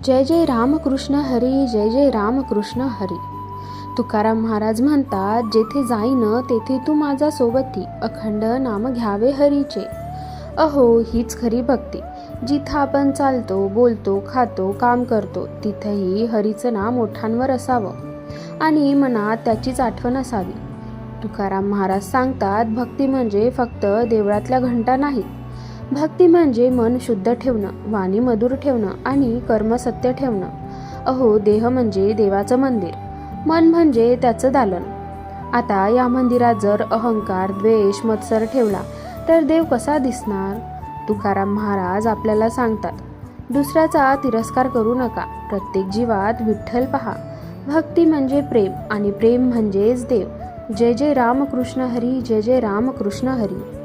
जय जय रामकृष्ण हरी, जय जय रामकृष्ण हरी. तुकाराम महाराज म्हणतात, जेथे जाईन तेथे तू माझा सोबती, अखंड नाम घ्यावे हरीचे. अहो हीच खरी भक्ती. जिथं आपण चालतो, बोलतो, खातो, काम करतो, तिथेही हरीचं नाम ओठांवर असावं आणि मनात त्याचीच आठवण असावी. तुकाराम महाराज सांगतात, भक्ती म्हणजे फक्त देवळातल्या घंटा नाहीत. भक्ती म्हणजे मन शुद्ध ठेवणं, वाणी मधुर ठेवणं आणि कर्म सत्य ठेवणं. अहो देह म्हणजे देवाचं मंदिर, मन म्हणजे त्याचं दालन. आता या मंदिरात जर अहंकार, द्वेष, मत्सर ठेवला तर देव कसा दिसणार? तुकाराम महाराज आपल्याला सांगतात, दुसऱ्याचा तिरस्कार करू नका, प्रत्येक जीवात विठ्ठल पहा. भक्ती म्हणजे प्रेम आणि प्रेम म्हणजेच देव. जय जय रामकृष्ण हरी, जय जय रामकृष्ण हरी.